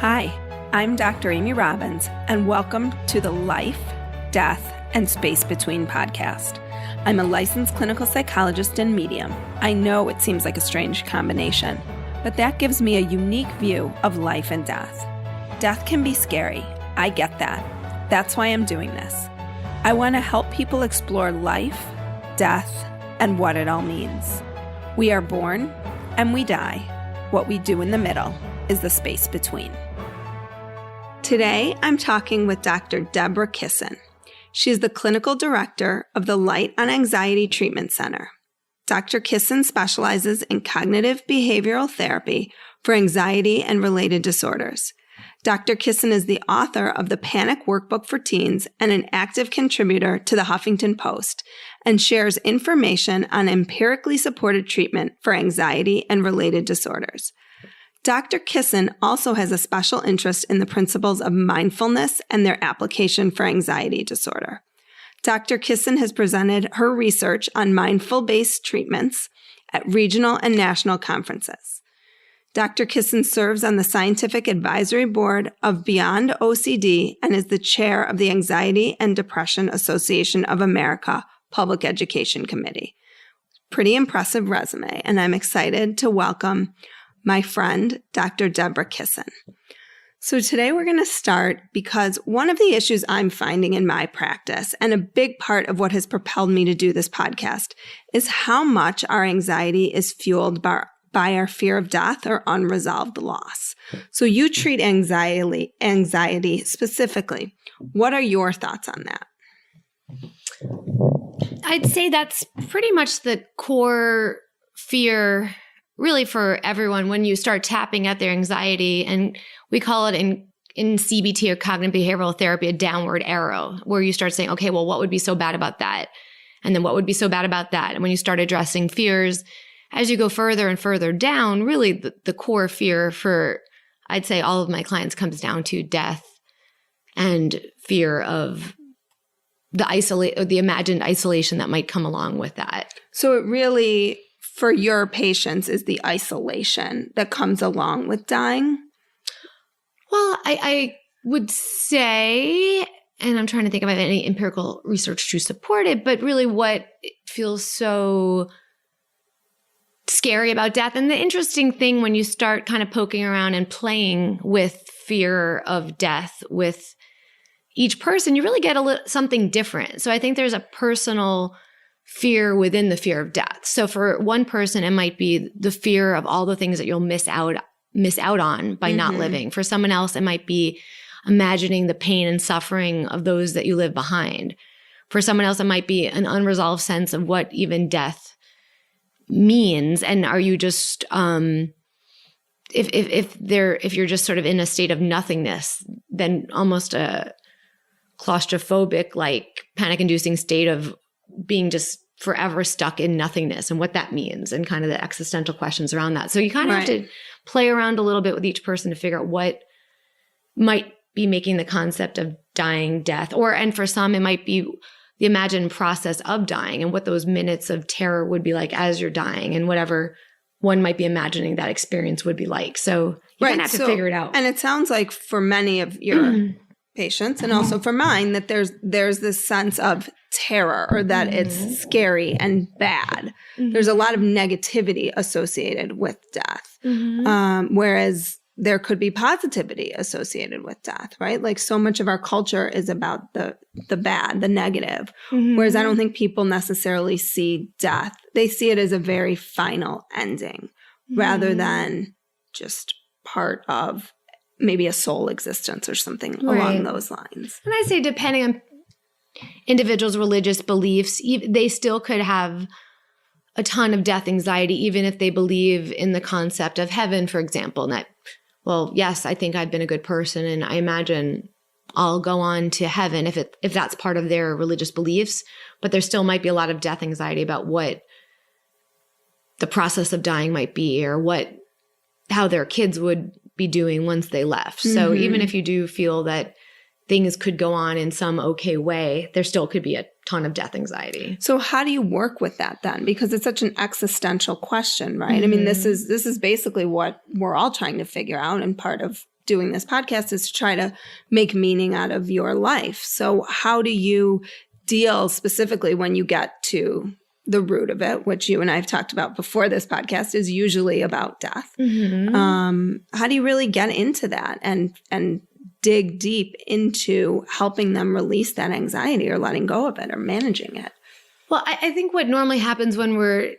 Hi, I'm Dr. Amy Robbins, and welcome to the Life, Death, and Space Between podcast. I'm a licensed clinical psychologist and medium. I know it seems like a strange combination, but that gives me a unique view of life and death. Death can be scary. I get that. That's why I'm doing this. I want to help people explore life, death, and what it all means. We are born and we die. What we do in the middle is the space between. Today, I'm talking with Dr. Debra Kissen. She is the clinical director of the Light on Anxiety Treatment Center. Dr. Kissen specializes in cognitive behavioral therapy for anxiety and related disorders. Dr. Kissen is the author of the Panic Workbook for Teens and an active contributor to the Huffington Post, and shares information on empirically supported treatment for anxiety and related disorders. Dr. Kissen also has a special interest in the principles of mindfulness and their application for anxiety disorder. Dr. Kissen has presented her research on mindful-based treatments at regional and national conferences. Dr. Kissen serves on the Scientific Advisory Board of Beyond OCD and is the chair of the Anxiety and Depression Association of America Public Education Committee. Pretty impressive resume, and I'm excited to welcome my friend, Dr. Debra Kissen. So today we're going to start because one of the issues I'm finding in my practice, and a big part of what has propelled me to do this podcast, is how much our anxiety is fueled by our fear of death or unresolved loss. So you treat anxiety specifically. What are your thoughts on that? I'd say that's pretty much the core fear really for everyone when you start tapping at their anxiety. And we call it in CBT or cognitive behavioral therapy, a downward arrow, where you start saying, okay, well, what would be so bad about that? And then what would be so bad about that? And when you start addressing fears, as you go further and further down, really the core fear for, I'd say all of my clients comes down to death and fear of the imagined isolation that might come along with that. So it really, for your patients, is the isolation that comes along with dying? Well, I would say, and I'm trying to think about any empirical research to support it, but really what feels so scary about death. And the interesting thing when you start kind of poking around and playing with fear of death with each person, you really get something different. So I think there's a personal fear within the fear of death. So for one person, it might be the fear of all the things that you'll miss out on by not living. For someone else, it might be imagining the pain and suffering of those that you leave behind. For someone else, it might be an unresolved sense of what even death means. And are you just if you're just sort of in a state of nothingness, then almost a claustrophobic, like panic-inducing state of being just forever stuck in nothingness and what that means and kind of the existential questions around that. So you kind of have to play around a little bit with each person to figure out what might be making the concept of dying, death, and for some, it might be the imagined process of dying and what those minutes of terror would be like as you're dying and whatever one might be imagining that experience would be like. So you kind of have to figure it out. And it sounds like for many of your patients and also for mine that there's this sense of terror or that it's scary and bad. There's a lot of negativity associated with death, whereas there could be positivity associated with death, right? Like so much of our culture is about the bad, the negative, whereas I don't think people necessarily see death. They see it as a very final ending rather than just part of maybe a soul existence or something along those lines. And I say depending on individuals' religious beliefs, they still could have a ton of death anxiety, even if they believe in the concept of heaven, for example. And that, well, yes, I think I've been a good person and I imagine I'll go on to heaven if that's part of their religious beliefs. But there still might be a lot of death anxiety about what the process of dying might be or how their kids would be doing once they left. So even if you do feel that things could go on in some okay way, there still could be a ton of death anxiety. So how do you work with that then? Because it's such an existential question, right? I mean, this is basically what we're all trying to figure out and part of doing this podcast is to try to make meaning out of your life. So how do you deal specifically when you get to the root of it, which you and I have talked about before this podcast is usually about death? How do you really get into that and dig deep into helping them release that anxiety or letting go of it or managing it? Well, I think what normally happens when we're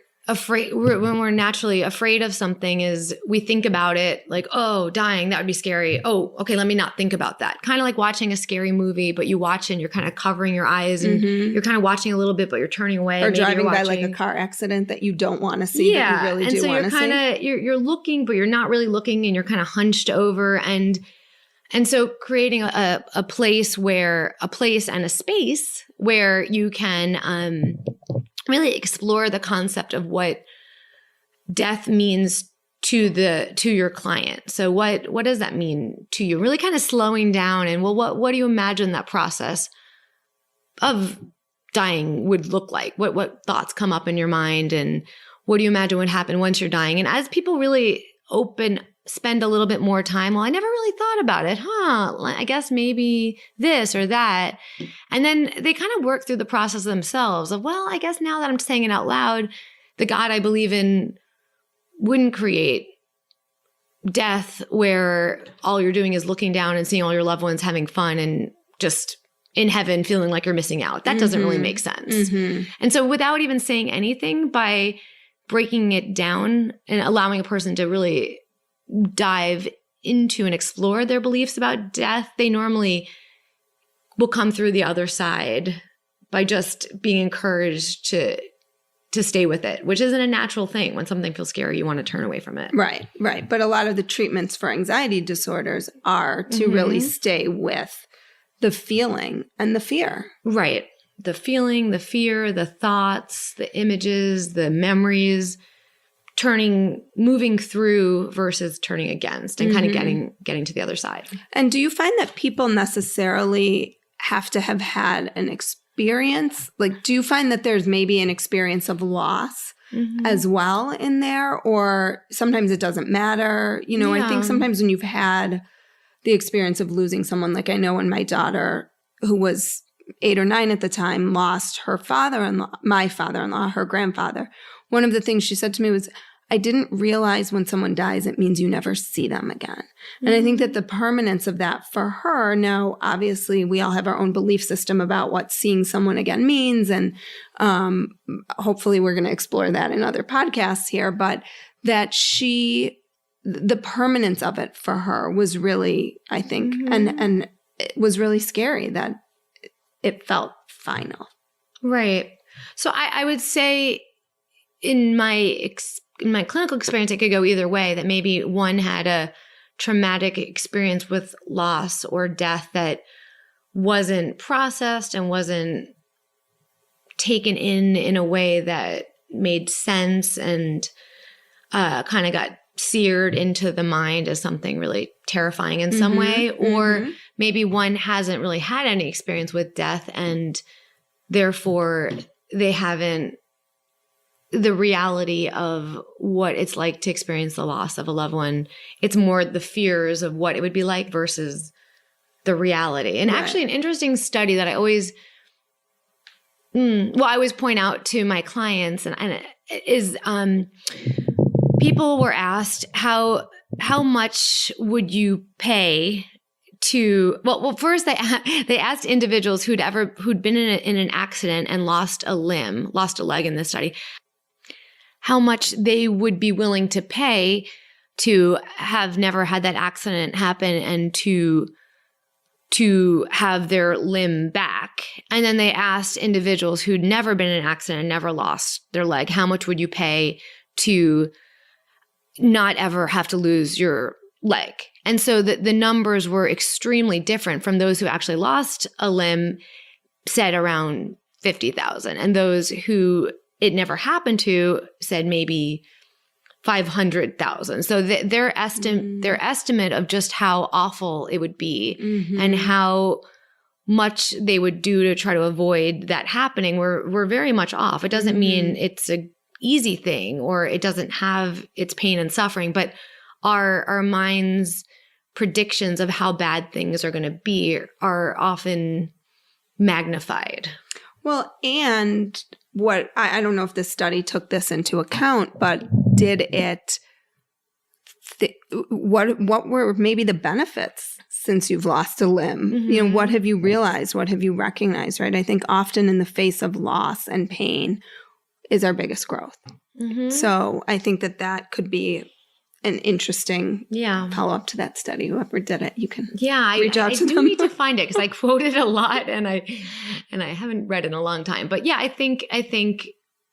naturally afraid of something is we think about it like, oh, dying, that would be scary. Oh, okay, let me not think about that. Kind of like watching a scary movie, but you watch it and you're kind of covering your eyes and you're kind of watching a little bit, but you're turning away. Or driving by like a car accident that you don't want to see, but you really do want to see. And so you're looking, but you're not really looking and you're kind of hunched over. And so creating a place and a space where you can really explore the concept of what death means to your client. So what does that mean to you? Really kind of slowing down and what do you imagine that process of dying would look like? What thoughts come up in your mind and what do you imagine would happen once you're dying? And as people really spend a little bit more time, well, I never really thought about it. I guess maybe this or that. And then they kind of work through the process themselves of, well, I guess now that I'm saying it out loud, the God I believe in wouldn't create death where all you're doing is looking down and seeing all your loved ones having fun and just in heaven feeling like you're missing out. That doesn't really make sense. And so without even saying anything, by breaking it down and allowing a person to really dive into and explore their beliefs about death, they normally will come through the other side by just being encouraged to stay with it, which isn't a natural thing. When something feels scary, you want to turn away from it. Right. But a lot of the treatments for anxiety disorders are to really stay with the feeling and the fear. Right. The feeling, the fear, the thoughts, the images, the memories, moving through versus turning against and kind of getting to the other side. And do you find that people necessarily have to have had an experience? Like, do you find that there's maybe an experience of loss as well in there? Or sometimes it doesn't matter? I think sometimes when you've had the experience of losing someone, like I know when my daughter, who was 8 or 9 at the time, lost her my father-in-law, her grandfather. One of the things she said to me was, I didn't realize when someone dies, it means you never see them again. And I think that the permanence of that for her, now, obviously, we all have our own belief system about what seeing someone again means. And hopefully we're going to explore that in other podcasts here. But that the permanence of it for her was really, I think, and it was really scary that it felt final. Right. So I would say in my clinical experience, it could go either way, that maybe one had a traumatic experience with loss or death that wasn't processed and wasn't taken in a way that made sense and kind of got seared into the mind as something really terrifying in some way. Or maybe one hasn't really had any experience with death and therefore they haven't the reality of what it's like to experience the loss of a loved one. It's more the fears of what it would be like versus the reality. And actually an interesting study that I always point out to my clients and is people were asked how much would you pay to first they asked individuals who'd been in an accident and lost a leg in this study, how much they would be willing to pay to have never had that accident happen and to have their limb back. And then they asked individuals who'd never been in an accident and never lost their leg, how much would you pay to not ever have to lose your leg? And so the numbers were extremely different. From those who actually lost a limb said around $50,000, and those who it never happened to said maybe $500,000. So their estimate of just how awful it would be and how much they would do to try to avoid that happening were very much off. It doesn't mean it's a easy thing or it doesn't have its pain and suffering, but our minds predictions of how bad things are going to be are often magnified. Well, and what I don't know if this study took this into account, but did it? What were maybe the benefits since you've lost a limb? Mm-hmm. What have you realized? What have you recognized? Right? I think often in the face of loss and pain is our biggest growth. Mm-hmm. So I think that could be an interesting follow-up to that study. Whoever did it, you can reach out to them. I do need to find it because I quoted a lot and I haven't read it in a long time. But yeah, I think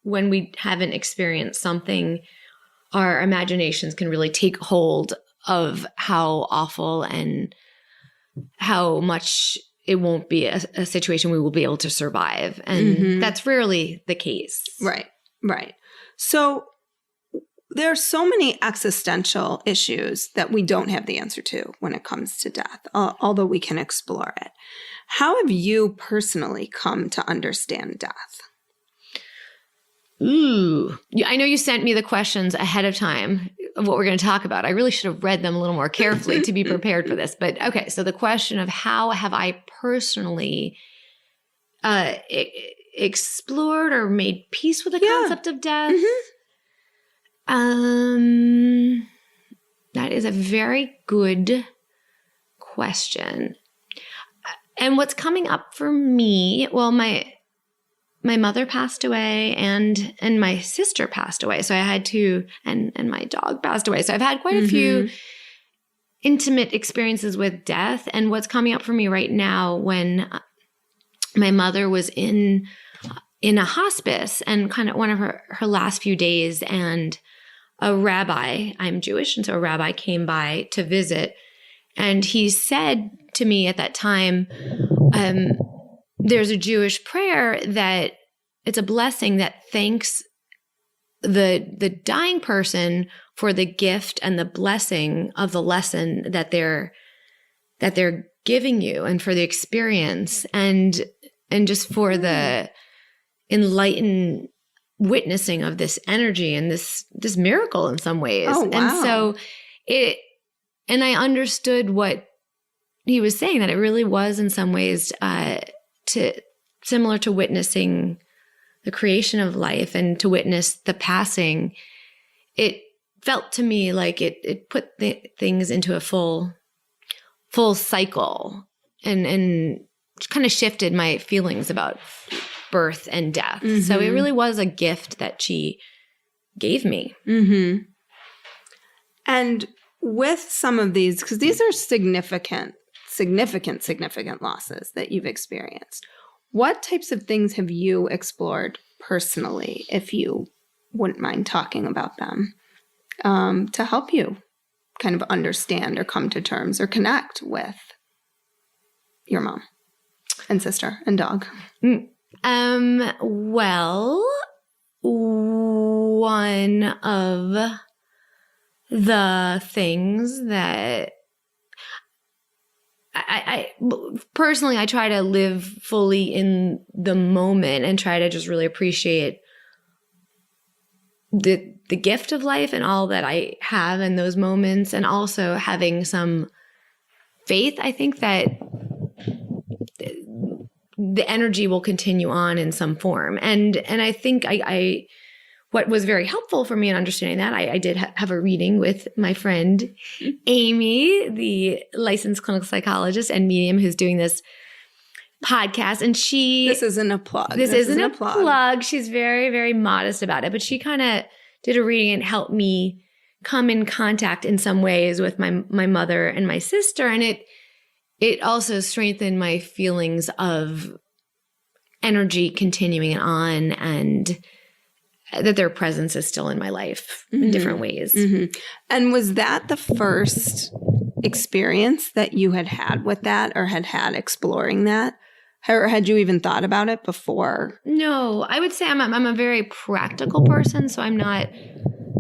when we haven't experienced something, our imaginations can really take hold of how awful and how much it won't be a situation we will be able to survive. And that's rarely the case. Right. So there are so many existential issues that we don't have the answer to when it comes to death, although we can explore it. How have you personally come to understand death? Ooh. I know you sent me the questions ahead of time of what we're going to talk about. I really should have read them a little more carefully to be prepared for this. But okay, so the question of how have I personally explored or made peace with the concept of death? That is a very good question. And what's coming up for me, well, my mother passed away and my sister passed away. So I had to, and my dog passed away. So I've had quite a few intimate experiences with death. And what's coming up for me right now, when my mother was in a hospice and kind of one of her last few days, and a rabbi, I'm Jewish, and so a rabbi came by to visit. And he said to me at that time, there's a Jewish prayer that it's a blessing that thanks the dying person for the gift and the blessing of the lesson that they're giving you, and for the experience, and just for the enlightened witnessing of this energy and this miracle in some ways. Oh, wow. And so I understood what he was saying, that it really was in some ways similar to witnessing the creation of life and to witness the passing. It felt to me like it put things into a full cycle and kind of shifted my feelings about birth and death. So it really was a gift that she gave me. And with some of these, because these are significant losses that you've experienced, what types of things have you explored personally, if you wouldn't mind talking about them, to help you kind of understand or come to terms or connect with your mom and sister and dog? Well, one of the things that I personally, I try to live fully in the moment and try to just really appreciate the gift of life and all that I have in those moments, and also having some faith. I think that the energy will continue on in some form. And I think I what was very helpful for me in understanding that, I did have a reading with my friend Amy, the licensed clinical psychologist and medium who's doing this podcast. And This isn't a plug. This isn't a plug. She's very, very modest about it. But she kind of did a reading and helped me come in contact in some ways with my mother and my sister. And it also strengthened my feelings of energy continuing on, and that their presence is still in my life in different ways. And was that the first experience that you had with that, or had exploring that? Or had you even thought about it before? No, I would say I'm a very practical person. So I'm not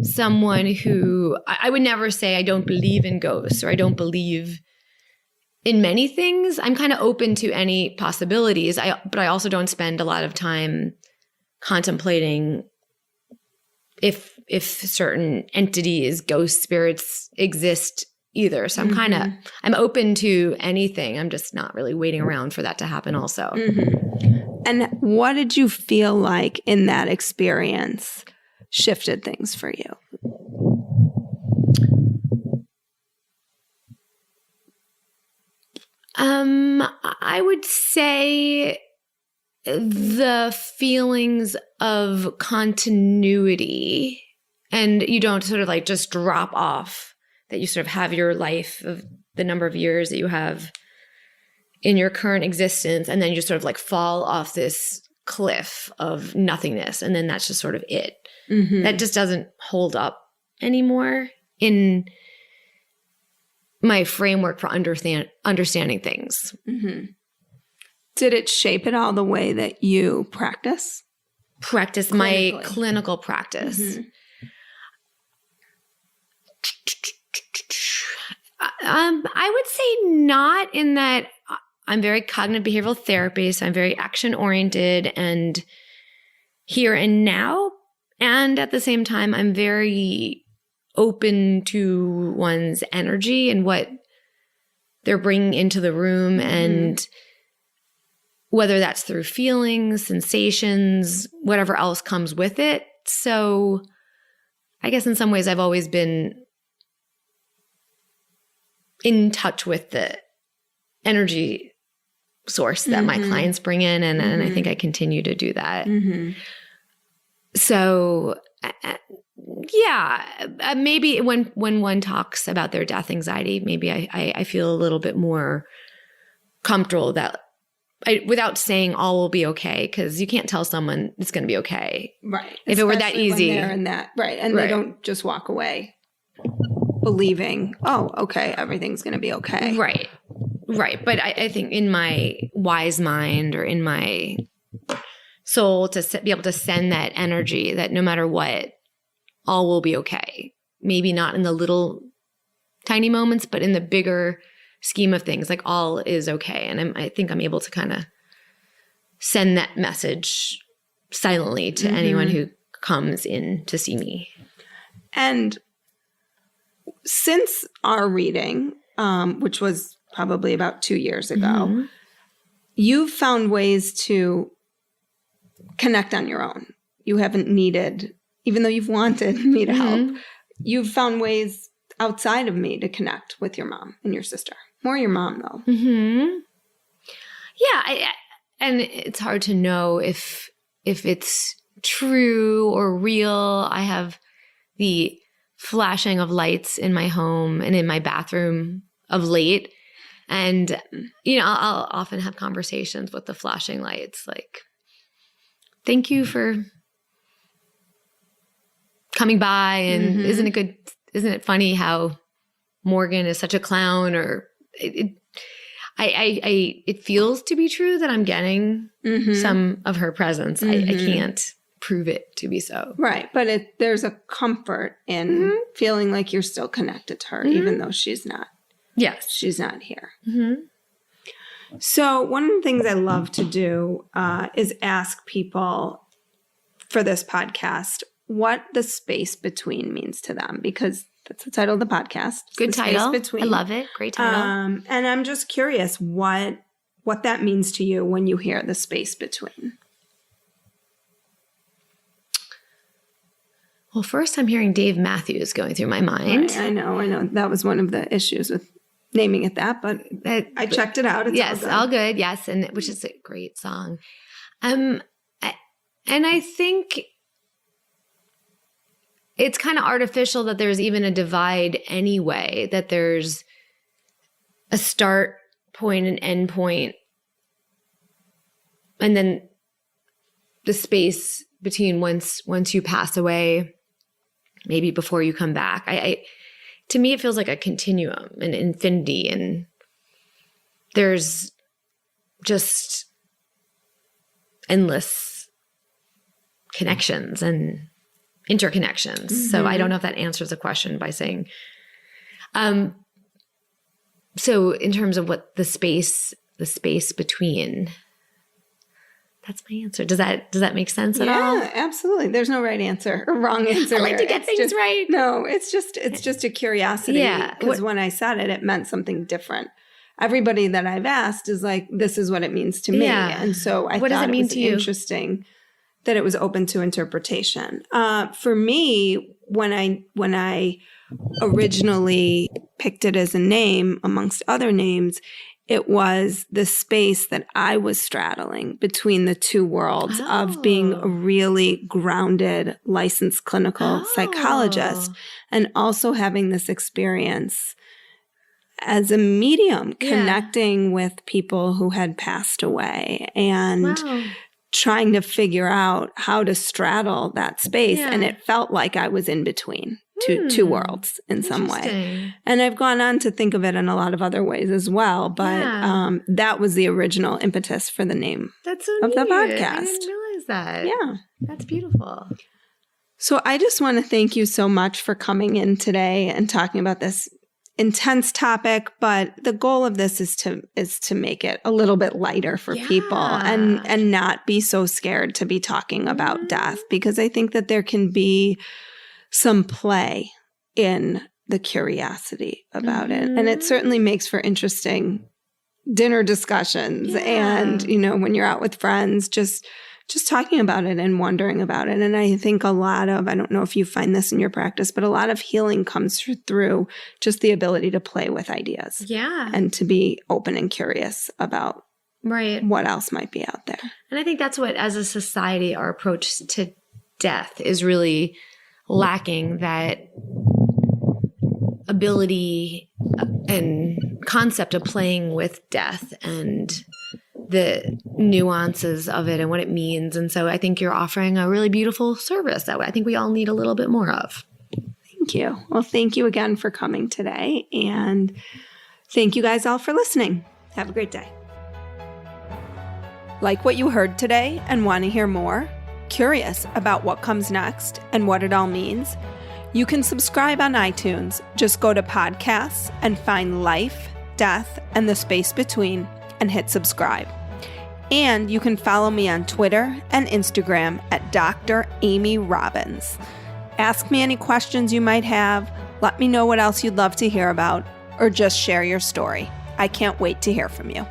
someone who, I would never say I don't believe in ghosts or I don't believe in many things. I'm kind of open to any possibilities. But I also don't spend a lot of time contemplating if certain entities, ghost spirits exist either. So I'm open to anything. I'm just not really waiting around for that to happen also. And what did you feel like in that experience shifted things for you? I would say the feelings of continuity, and you don't sort of like just drop off, that you sort of have your life of the number of years that you have in your current existence, and then you just sort of like fall off this cliff of nothingness, and then that's just sort of it. That just doesn't hold up anymore in my framework for understanding things. Did it shape it all the way that you practice? Practice my clinical practice. I would say not, in that I'm very cognitive behavioral therapy, so I'm very action oriented and here and now. And at the same time, I'm very open to one's energy and what they're bringing into the room, and whether that's through feelings, sensations, whatever else comes with it. So I guess in some ways I've always been in touch with the energy source that my clients bring in, and I think I continue to do that. So maybe when one talks about their death anxiety, maybe I feel a little bit more comfortable that without saying all will be okay, because you can't tell someone it's going to be okay. Right. If it were that easy. When they're in that, right. And they don't just walk away believing, oh, okay, everything's going to be okay. Right. Right. But I think in my wise mind, or in my soul, to be able to send that energy that no matter what, all will be okay. Maybe not in the little tiny moments, but in the bigger scheme of things, like all is okay. And I think I'm able to kind of send that message silently to anyone who comes in to see me. And since our reading, which was probably about 2 years ago, you've found ways to connect on your own. You haven't needed, even though you've wanted me to help, you've found ways outside of me to connect with your mom and your sister. More your mom, though. Yeah, and it's hard to know if it's true or real. I have the flashing of lights in my home and in my bathroom of late. And, I'll often have conversations with the flashing lights, like, thank you for coming by. And isn't it funny how Morgan is such a clown? Or it feels to be true that I'm getting some of her presence. I can't prove it to be so. Right. But there's a comfort in feeling like you're still connected to her, even though she's not. Yes. She's not here. So one of the things I love to do is ask people for this podcast what the space between means to them, because that's the title of the podcast. Good title. I love it. Great title. And I'm just curious what that means to you when you hear the space between. Well, first I'm hearing Dave Matthews going through my mind. Right, I know. That was one of the issues with naming it that, but I checked it out. It's all good. Yes, and which is a great song. And I think it's kind of artificial that there's even a divide anyway, that there's a start point and end point, and then the space between once you pass away, maybe before you come back. To me, it feels like a continuum, an infinity, and there's just endless connections and interconnections. So I don't know if that answers the question by saying, so in terms of what the space between, That's my answer. Does that make sense at all? Yeah, absolutely. There's no right answer or wrong answer. I like to get things right. No, it's just a curiosity. Yeah. Because when I said it, it meant something different. Everybody that I've asked is like, this is what it means to me. Yeah. And so I thought it was interesting that it was open to interpretation. For me, when I originally picked it as a name amongst other names, it was the space that I was straddling between the two worlds of being a really grounded, licensed clinical psychologist and also having this experience as a medium, connecting with people who had passed away and trying to figure out how to straddle that space. And it felt like I was in between two worlds in some way. And I've gone on to think of it in a lot of other ways as well. But that was the original impetus for the name of the podcast. I didn't realize that. Yeah. That's beautiful. So I just want to thank you so much for coming in today and talking about this intense topic, but the goal of this is to make it a little bit lighter for people and not be so scared to be talking about death, because I think that there can be some play in the curiosity about it. And it certainly makes for interesting dinner discussions and, when you're out with friends, just talking about it and wondering about it. And I think I don't know if you find this in your practice, but a lot of healing comes through just the ability to play with ideas. Yeah. And to be open and curious about what else might be out there. And I think that's what, as a society, our approach to death is really lacking, that ability and concept of playing with death and the nuances of it and what it means. And so I think you're offering a really beautiful service that I think we all need a little bit more of. Thank you. Well, thank you again for coming today. And thank you guys all for listening. Have a great day. Like what you heard today and want to hear more? Curious about what comes next and what it all means? You can subscribe on iTunes. Just go to podcasts and find Life, Death, and the Space Between and hit subscribe. And you can follow me on Twitter and Instagram at Dr. Amy Robbins. Ask me any questions you might have, let me know what else you'd love to hear about, or just share your story. I can't wait to hear from you.